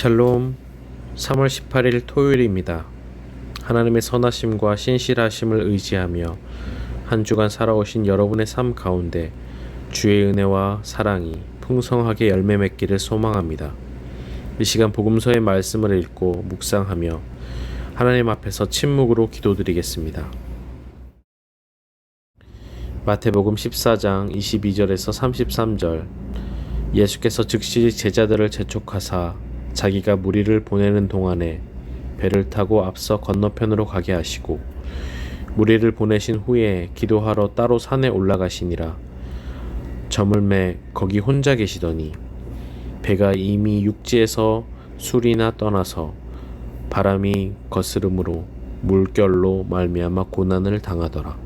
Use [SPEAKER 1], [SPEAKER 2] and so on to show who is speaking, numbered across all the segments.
[SPEAKER 1] 샬롬. 3월 18일 토요일입니다. 하나님의 선하심과 신실하심을 의지하며 한 주간 살아오신 여러분의 삶 가운데 주의 은혜와 사랑이 풍성하게 열매 맺기를 소망합니다. 이 시간 복음서의 말씀을 읽고 묵상하며 하나님 앞에서 침묵으로 기도드리겠습니다. 마태복음 14장 22절에서 33절. 예수께서 즉시 제자들을 재촉하사 자기가 무리를 보내는 동안에 배를 타고 앞서 건너편으로 가게 하시고 무리를 보내신 후에 기도하러 따로 산에 올라가시니라. 저물매 거기 혼자 계시더니 배가 이미 육지에서 술이나 떠나서 바람이 거스름으로 물결로 말미암아 고난을 당하더라.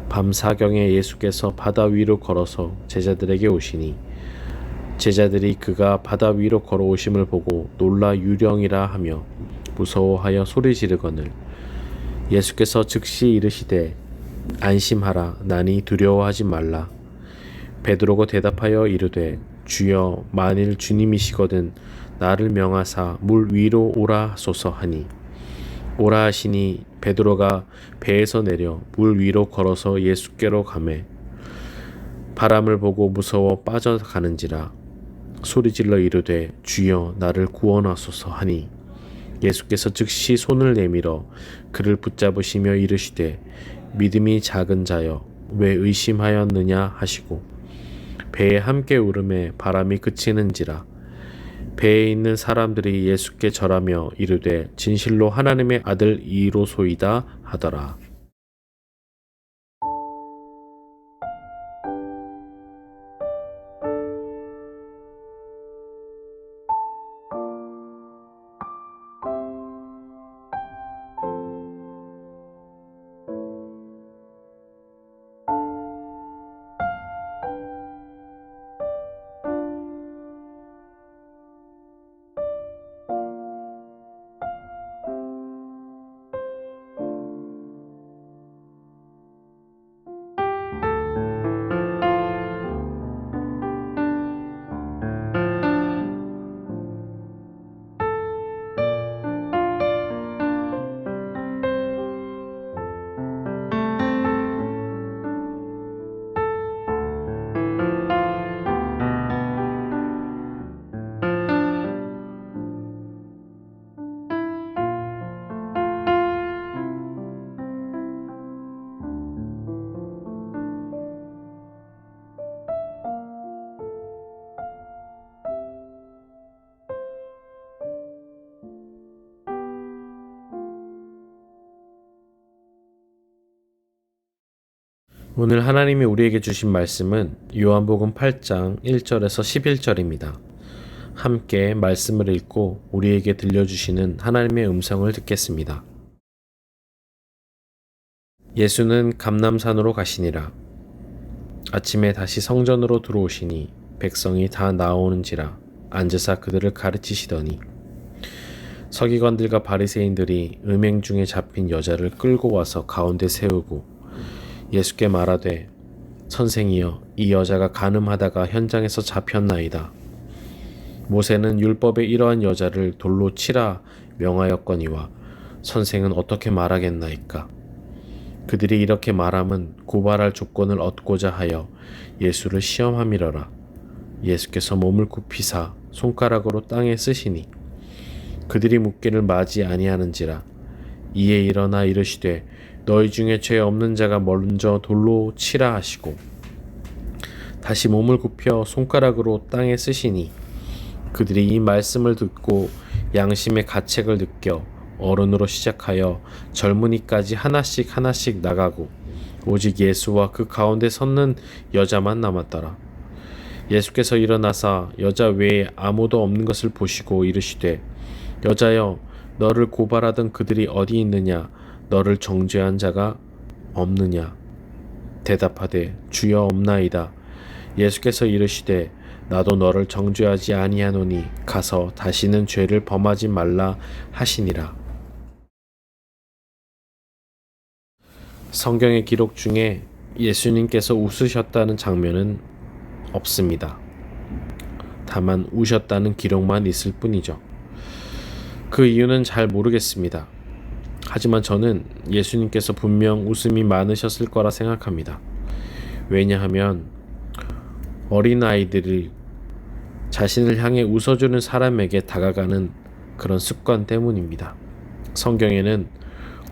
[SPEAKER 1] 밤 사경에 예수께서 바다 위로 걸어서 제자들에게 오시니 제자들이 그가 바다 위로 걸어오심을 보고 놀라 유령이라 하며 무서워하여 소리 지르거늘 예수께서 즉시 이르시되 안심하라, 나니 두려워하지 말라. 베드로가 대답하여 이르되 주여, 만일 주님이시거든 나를 명하사 물 위로 오라 하소서 하니 오라 하시니 베드로가 배에서 내려 물 위로 걸어서 예수께로 가매 바람을 보고 무서워 빠져가는지라 소리질러 이르되 주여, 나를 구원하소서 하니 예수께서 즉시 손을 내밀어 그를 붙잡으시며 이르시되 믿음이 작은 자여, 왜 의심하였느냐 하시고 배에 함께 오름에 바람이 그치는지라. 배에 있는 사람들이 예수께 절하며 이르되 진실로 하나님의 아들 이로소이다 하더라. 오늘 하나님이 우리에게 주신 말씀은 요한복음 8장 1절에서 11절입니다. 함께 말씀을 읽고 우리에게 들려주시는 하나님의 음성을 듣겠습니다. 예수는 감람산으로 가시니라. 아침에 다시 성전으로 들어오시니 백성이 다 나오는지라 앉으사 그들을 가르치시더니 서기관들과 바리새인들이 음행 중에 잡힌 여자를 끌고 와서 가운데 세우고 예수께 말하되 선생이여, 이 여자가 간음하다가 현장에서 잡혔나이다. 모세는 율법에 이러한 여자를 돌로 치라 명하였거니와 선생은 어떻게 말하겠나이까. 그들이 이렇게 말함은 고발할 조건을 얻고자 하여 예수를 시험함이러라. 예수께서 몸을 굽히사 손가락으로 땅에 쓰시니 그들이 묻기를 마지 아니하는지라. 이에 일어나 이르시되 너희 중에 죄 없는 자가 먼저 돌로 치라 하시고 다시 몸을 굽혀 손가락으로 땅에 쓰시니 그들이 이 말씀을 듣고 양심의 가책을 느껴 어른으로 시작하여 젊은이까지 하나씩 나가고 오직 예수와 그 가운데 섰는 여자만 남았더라. 예수께서 일어나사 여자 외에 아무도 없는 것을 보시고 이르시되 여자여, 너를 고발하던 그들이 어디 있느냐? 너를 정죄한 자가 없느냐? 대답하되 주여, 없나이다. 예수께서 이르시되 나도 너를 정죄하지 아니하노니 가서 다시는 죄를 범하지 말라 하시니라. 성경의 기록 중에 예수님께서 웃으셨다는 장면은 없습니다. 다만 우셨다는 기록만 있을 뿐이죠. 그 이유는 잘 모르겠습니다. 하지만 저는 예수님께서 분명 웃음이 많으셨을 거라 생각합니다. 왜냐하면 어린아이들이 자신을 향해 웃어주는 사람에게 다가가는 그런 습관 때문입니다. 성경에는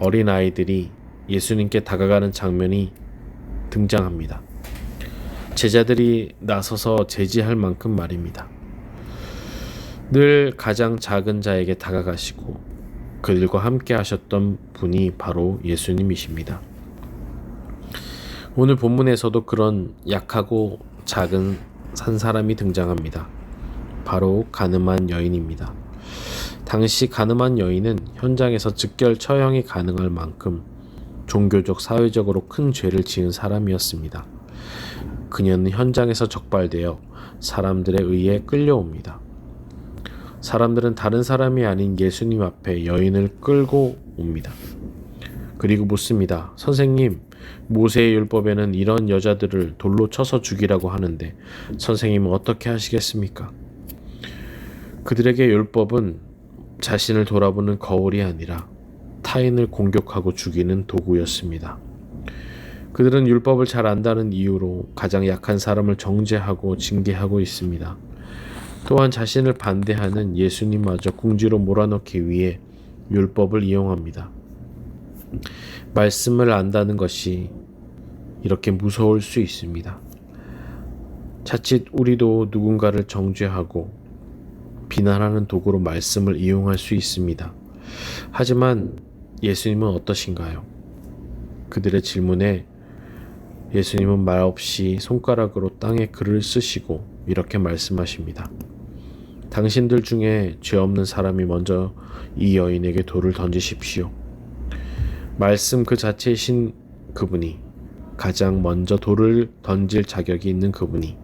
[SPEAKER 1] 어린아이들이 예수님께 다가가는 장면이 등장합니다. 제자들이 나서서 제지할 만큼 말입니다. 늘 가장 작은 자에게 다가가시고 그들과 함께 하셨던 분이 바로 예수님이십니다. 오늘 본문에서도 그런 약하고 작은 한 사람이 등장합니다. 바로 가늠한 여인입니다. 당시 가늠한 여인은 현장에서 즉결 처형이 가능할 만큼 종교적, 사회적으로 큰 죄를 지은 사람이었습니다. 그녀는 현장에서 적발되어 사람들에 의해 끌려옵니다. 사람들은 다른 사람이 아닌 예수님 앞에 여인을 끌고 옵니다. 그리고 묻습니다. 선생님, 모세의 율법에는 이런 여자들을 돌로 쳐서 죽이라고 하는데 선생님은 어떻게 하시겠습니까? 그들에게 율법은 자신을 돌아보는 거울이 아니라 타인을 공격하고 죽이는 도구였습니다. 그들은 율법을 잘 안다는 이유로 가장 약한 사람을 정죄하고 징계하고 있습니다. 또한 자신을 반대하는 예수님마저 궁지로 몰아넣기 위해 율법을 이용합니다. 말씀을 안다는 것이 이렇게 무서울 수 있습니다. 자칫 우리도 누군가를 정죄하고 비난하는 도구로 말씀을 이용할 수 있습니다. 하지만 예수님은 어떠신가요? 그들의 질문에 예수님은 말없이 손가락으로 땅에 글을 쓰시고 이렇게 말씀하십니다. 당신들 중에 죄 없는 사람이 먼저 이 여인에게 돌을 던지십시오. 말씀 그 자체이신 그분이, 가장 먼저 돌을 던질 자격이 있는 그분이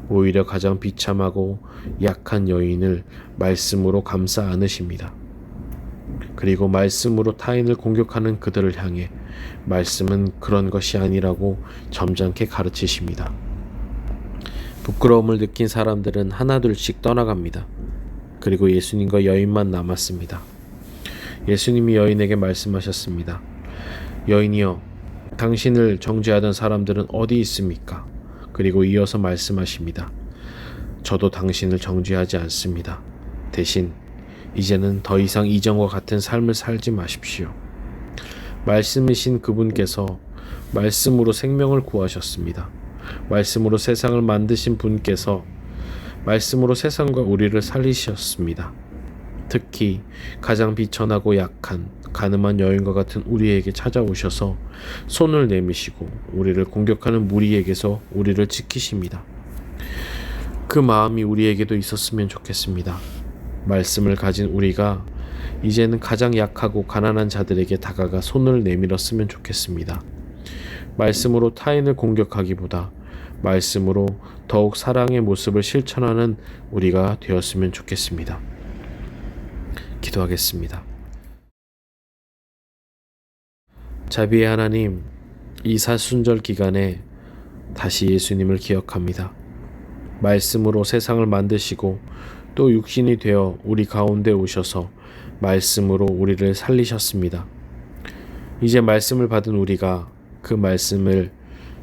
[SPEAKER 1] 오히려 가장 비참하고 약한 여인을 말씀으로 감싸 안으십니다. 그리고 말씀으로 타인을 공격하는 그들을 향해 말씀은 그런 것이 아니라고 점잖게 가르치십니다. 부끄러움을 느낀 사람들은 하나둘씩 떠나갑니다. 그리고 예수님과 여인만 남았습니다. 예수님이 여인에게 말씀하셨습니다. 여인이여, 당신을 정죄하던 사람들은 어디 있습니까? 그리고 이어서 말씀하십니다. 저도 당신을 정죄하지 않습니다. 대신 이제는 더 이상 이전과 같은 삶을 살지 마십시오. 말씀이신 그분께서 말씀으로 생명을 구하셨습니다. 말씀으로 세상을 만드신 분께서 말씀으로 세상과 우리를 살리셨습니다. 특히 가장 비천하고 약한 가늠한 여인과 같은 우리에게 찾아오셔서 손을 내미시고 우리를 공격하는 무리에게서 우리를 지키십니다. 그 마음이 우리에게도 있었으면 좋겠습니다. 말씀을 가진 우리가 이제는 가장 약하고 가난한 자들에게 다가가 손을 내밀었으면 좋겠습니다. 말씀으로 타인을 공격하기보다 말씀으로 더욱 사랑의 모습을 실천하는 우리가 되었으면 좋겠습니다. 기도하겠습니다. 자비의 하나님, 이 사순절 기간에 다시 예수님을 기억합니다. 말씀으로 세상을 만드시고 또 육신이 되어 우리 가운데 오셔서 말씀으로 우리를 살리셨습니다. 이제 말씀을 받은 우리가 그 말씀을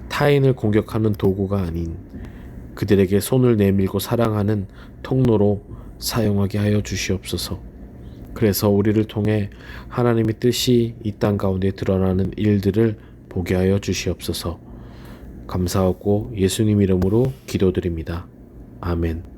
[SPEAKER 1] 타인을 공격하는 도구가 아닌 그들에게 손을 내밀고 사랑하는 통로로 사용하게 하여 주시옵소서. 그래서 우리를 통해 하나님의 뜻이 이 땅 가운데 드러나는 일들을 보게 하여 주시옵소서. 감사하고 예수님 이름으로 기도드립니다. 아멘.